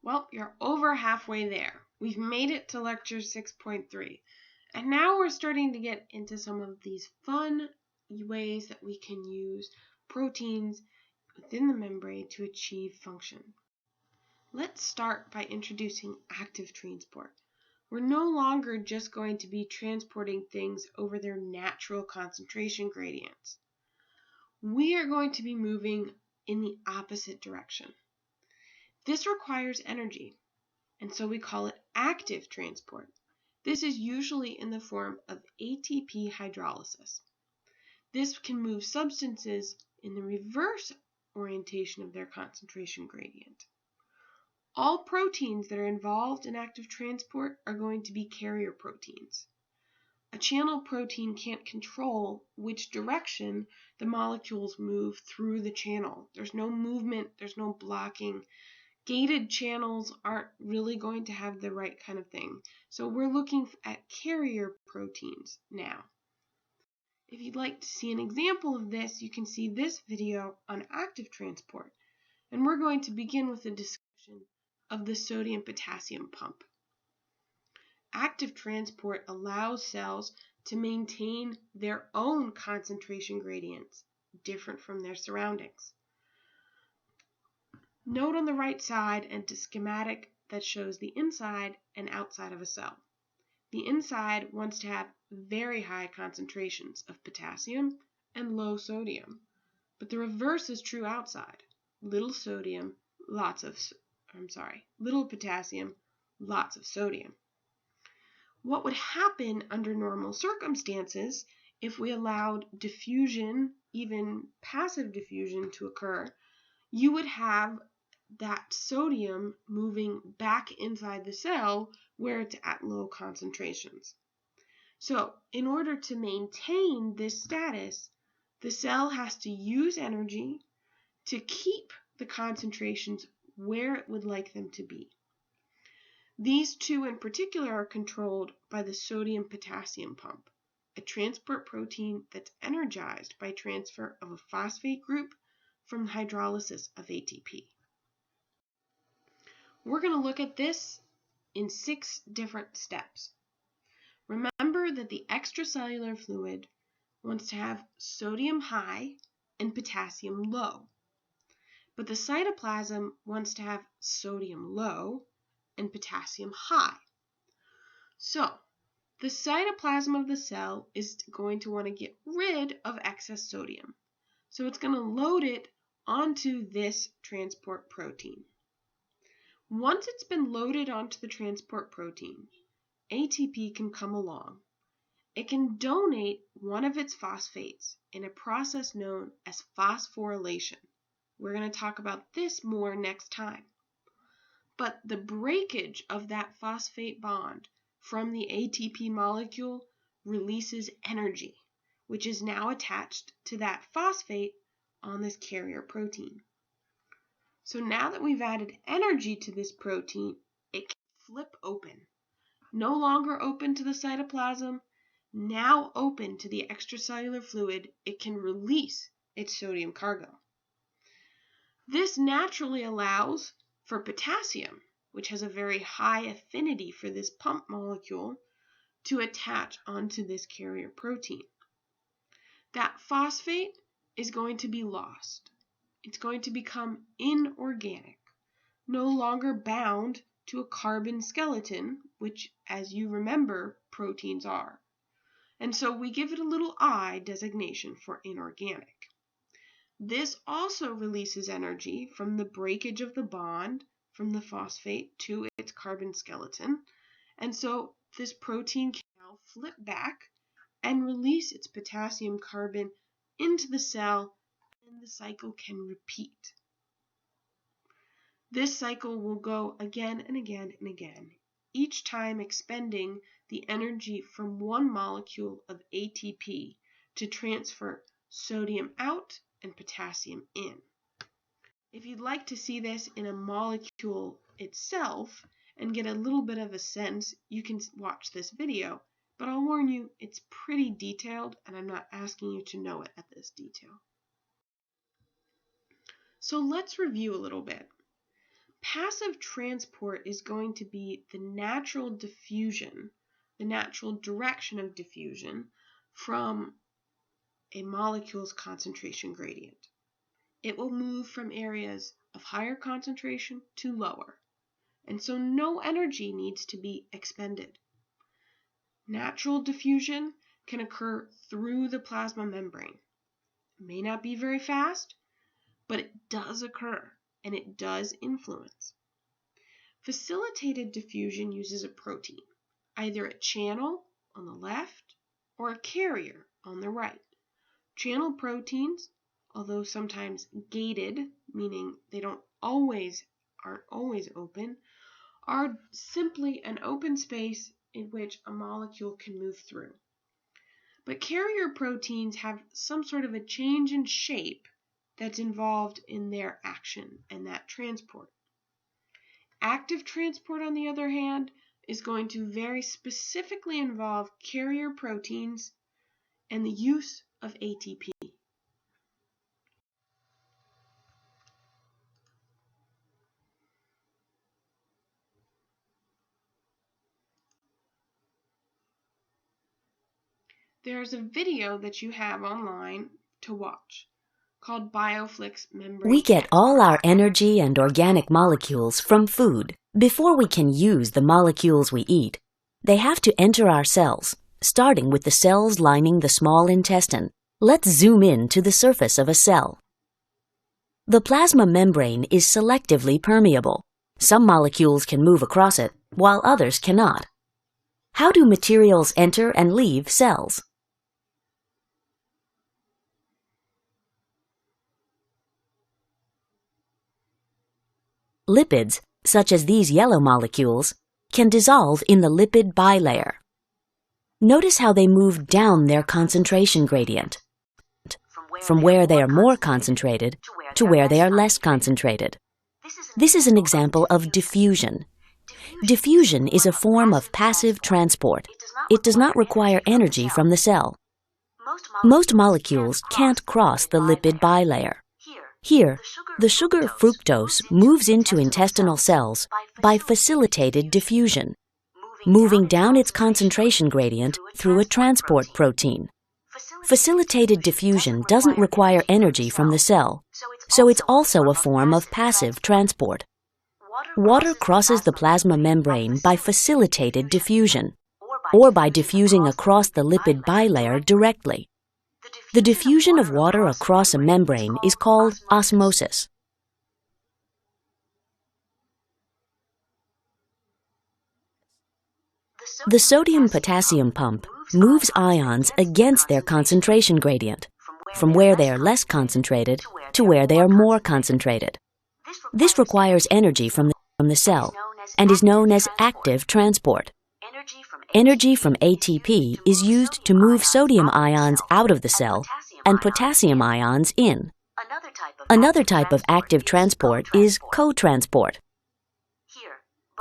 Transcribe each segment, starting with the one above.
Well, you're over halfway there. We've made it to lecture 6.3. And now we're starting to get into some of these fun ways that we can use proteins within the membrane to achieve function. Let's start by introducing active transport. We're no longer just going to be transporting things over their natural concentration gradients. We are going to be moving in the opposite direction. This requires energy, and so we call it active transport. This is usually in the form of ATP hydrolysis. This can move substances in the reverse orientation of their concentration gradient. All proteins that are involved in active transport are going to be carrier proteins. A channel protein can't control which direction the molecules move through the channel. There's no movement, there's no blocking. Gated channels aren't really going to have the right kind of thing. So we're looking at carrier proteins now. If you'd like to see an example of this, you can see this video on active transport. And we're going to begin with a discussion of the sodium-potassium pump. Active transport allows cells to maintain their own concentration gradients, different from their surroundings. Note on the right side a schematic that shows the inside and outside of a cell. The inside wants to have very high concentrations of potassium and low sodium, but the reverse is true outside. Little potassium, lots of sodium. What would happen under normal circumstances if we allowed diffusion, even passive diffusion, to occur? You would have that sodium moving back inside the cell where it's at low concentrations. So, in order to maintain this status, the cell has to use energy to keep the concentrations where it would like them to be. These two in particular are controlled by the sodium-potassium pump, a transport protein that's energized by transfer of a phosphate group from hydrolysis of ATP. We're going to look at this in 6 different steps. Remember that the extracellular fluid wants to have sodium high and potassium low, but the cytoplasm wants to have sodium low and potassium high. So, the cytoplasm of the cell is going to want to get rid of excess sodium. So it's going to load it onto this transport protein. Once it's been loaded onto the transport protein, ATP can come along. It can donate one of its phosphates in a process known as phosphorylation. We're going to talk about this more next time. But the breakage of that phosphate bond from the ATP molecule releases energy, which is now attached to that phosphate on this carrier protein. So now that we've added energy to this protein, it can flip open. No longer open to the cytoplasm, now open to the extracellular fluid, it can release its sodium cargo. This naturally allows for potassium, which has a very high affinity for this pump molecule, to attach onto this carrier protein. That phosphate is going to be lost. It's going to become inorganic, no longer bound to a carbon skeleton, which, as you remember, proteins are. And so we give it a little I designation for inorganic. This also releases energy from the breakage of the bond from the phosphate to its carbon skeleton. And so this protein can now flip back and release its potassium carbon into the cell, and the cycle can repeat. This cycle will go again and again and again, each time expending the energy from one molecule of ATP to transfer sodium out and potassium in. If you'd like to see this in a molecule itself and get a little bit of a sense, you can watch this video, but I'll warn you, it's pretty detailed and I'm not asking you to know it at this detail. So let's review a little bit. passive transport is going to be the natural diffusion, the natural direction of diffusion from a molecule's concentration gradient. It will move from areas of higher concentration to lower, and so no energy needs to be expended. Natural diffusion can occur through the plasma membrane. It may not be very fast, but it does occur, and it does influence. Facilitated diffusion uses a protein, either a channel on the left or a carrier on the right. Channel proteins, although sometimes gated, meaning they aren't always open, are simply an open space in which a molecule can move through. But carrier proteins have some sort of a change in shape that's involved in their action and that transport. Active transport, on the other hand, is going to very specifically involve carrier proteins and the use of ATP. There's a video that you have online to watch called BioFlix Membrane. We get all our energy and organic molecules from food. Before we can use the molecules we eat, they have to enter our cells, starting with the cells lining the small intestine. Let's zoom in to the surface of a cell. The plasma membrane is selectively permeable. Some molecules can move across it, while others cannot. How do materials enter and leave cells? Lipids, such as these yellow molecules, can dissolve in the lipid bilayer. Notice how they move down their concentration gradient, from where they are more concentrated to where they are less concentrated. This is an example of diffusion. Diffusion is a form of passive transport. It does not require energy from the cell. Most molecules can't cross the lipid bilayer. Here, the sugar fructose moves into intestinal cells by facilitated diffusion, moving down its concentration gradient through a transport protein. Facilitated diffusion doesn't require energy from the cell, so it's also a form of passive transport. Water crosses the plasma membrane by facilitated diffusion, or by diffusing across the lipid bilayer directly. The diffusion of water across a membrane is called osmosis. The sodium-potassium pump moves ions against their concentration gradient, from where they are less concentrated to where they are more concentrated. This requires energy from the cell and is known as active transport. Energy from ATP is used to move sodium ions out of the cell and potassium ions in. Another type of active transport is co-transport.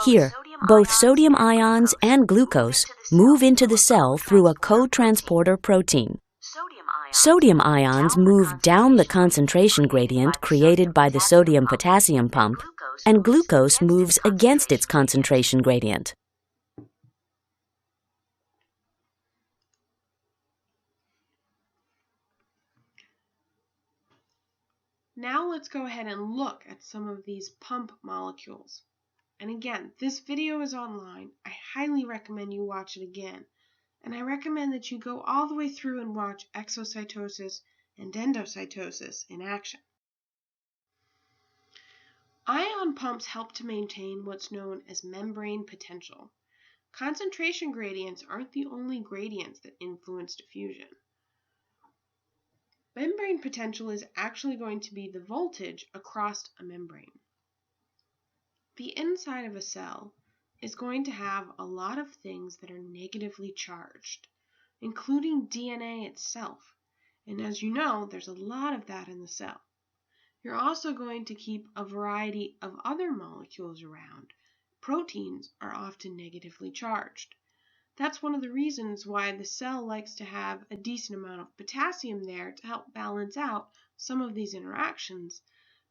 Here, both sodium ions and glucose move into the cell through a co-transporter protein. Sodium ions move down the concentration gradient created by the sodium-potassium pump, and glucose moves against its concentration gradient. Now let's go ahead and look at some of these pump molecules. And again, this video is online. I highly recommend you watch it again. And I recommend that you go all the way through and watch exocytosis and endocytosis in action. Ion pumps help to maintain what's known as membrane potential. Concentration gradients aren't the only gradients that influence diffusion. Membrane potential is actually going to be the voltage across a membrane. The inside of a cell is going to have a lot of things that are negatively charged, including DNA itself. And as you know, there's a lot of that in the cell. You're also going to keep a variety of other molecules around. Proteins are often negatively charged. That's one of the reasons why the cell likes to have a decent amount of potassium there to help balance out some of these interactions,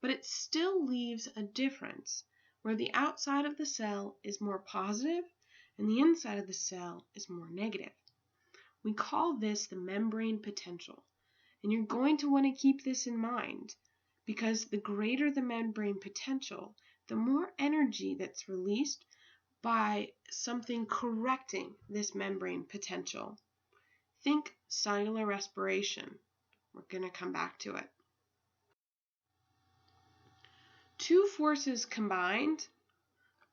but it still leaves a difference where the outside of the cell is more positive and the inside of the cell is more negative. We call this the membrane potential, and you're going to want to keep this in mind because the greater the membrane potential, the more energy that's released by something correcting this membrane potential. Think cellular respiration. We're going to come back to it. Two forces combined,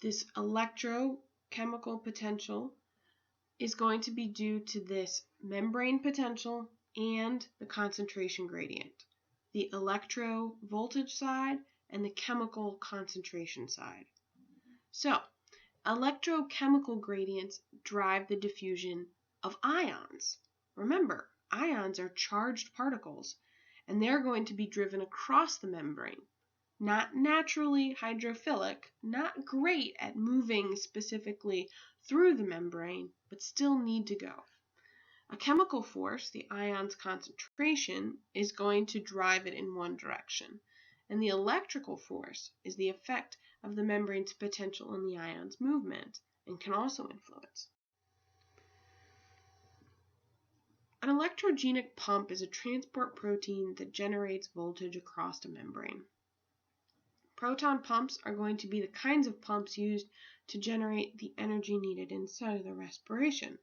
this electrochemical potential is going to be due to this membrane potential and the concentration gradient, the electrovoltage side and the chemical concentration side. So, electrochemical gradients drive the diffusion of ions. Remember, ions are charged particles, and they're going to be driven across the membrane. Not naturally hydrophilic, not great at moving specifically through the membrane, but still need to go. A chemical force, the ion's concentration, is going to drive it in one direction, and the electrical force is the effect of the membrane's potential on the ion's movement and can also influence. An electrogenic pump is a transport protein that generates voltage across a membrane. Proton pumps are going to be the kinds of pumps used to generate the energy needed in cellular respiration.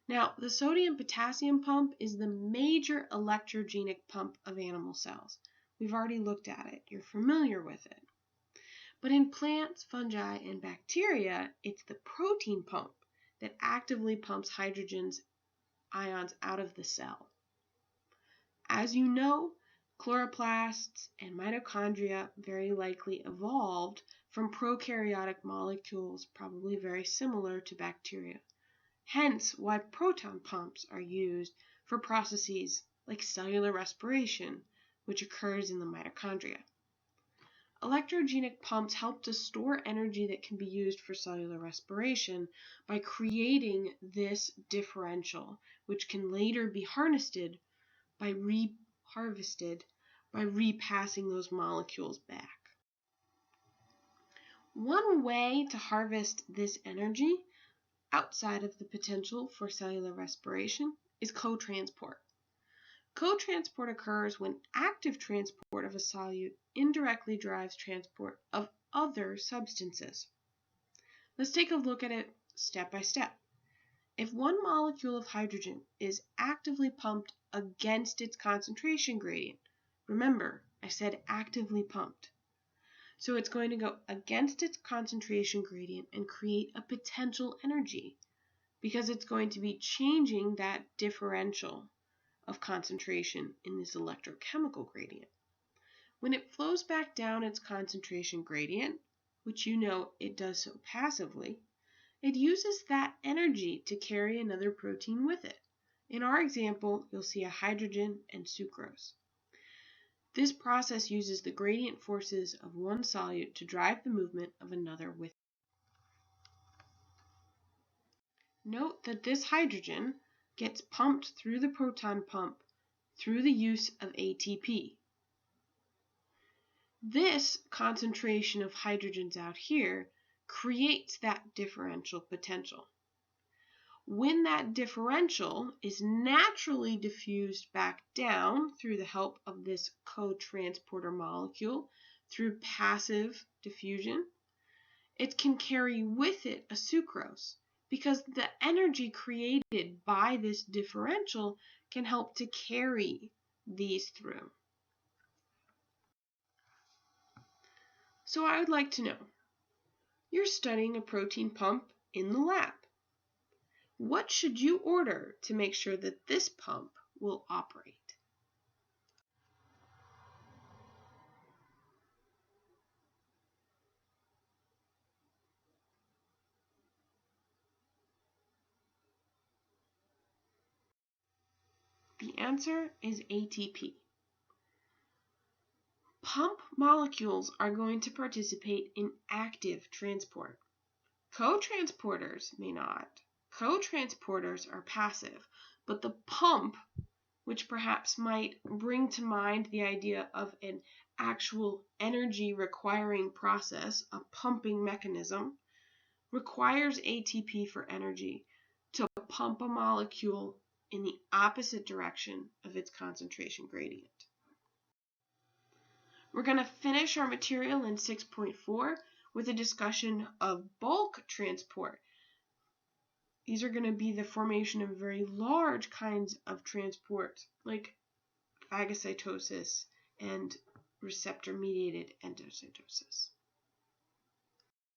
Now, the sodium-potassium pump is the major electrogenic pump of animal cells. We've already looked at it. You're familiar with it. But in plants, fungi, and bacteria, it's the protein pump that actively pumps hydrogen ions out of the cell. As you know, chloroplasts and mitochondria very likely evolved from prokaryotic molecules probably very similar to bacteria. Hence why proton pumps are used for processes like cellular respiration, which occurs in the mitochondria. Electrogenic pumps help to store energy that can be used for cellular respiration by creating this differential, which can later be harvested by repassing those molecules back. One way to harvest this energy outside of the potential for cellular respiration is cotransport. Cotransport occurs when active transport of a solute indirectly drives transport of other substances. Let's take a look at it step by step. If one molecule of hydrogen is actively pumped against its concentration gradient, remember, I said actively pumped. So it's going to go against its concentration gradient and create a potential energy because it's going to be changing that differential of concentration in this electrochemical gradient. When it flows back down its concentration gradient, which you know it does so passively, it uses that energy to carry another protein with it. In our example, you'll see a hydrogen and sucrose. This process uses the gradient forces of one solute to drive the movement of another with it. Note that this hydrogen gets pumped through the proton pump through the use of ATP. This concentration of hydrogens out here creates that differential potential. When that differential is naturally diffused back down through the help of this cotransporter molecule through passive diffusion, it can carry with it a sucrose because the energy created by this differential can help to carry these through. So I would like to know, you're studying a protein pump in the lab. What should you order to make sure that this pump will operate? The answer is ATP. Pump molecules are going to participate in active transport. Cotransporters may not. Cotransporters are passive, but the pump, which perhaps might bring to mind the idea of an actual energy requiring process, a pumping mechanism, requires ATP for energy to pump a molecule in the opposite direction of its concentration gradient. We're going to finish our material in 6.4 with a discussion of bulk transport. These are going to be the formation of very large kinds of transport, like phagocytosis and receptor-mediated endocytosis.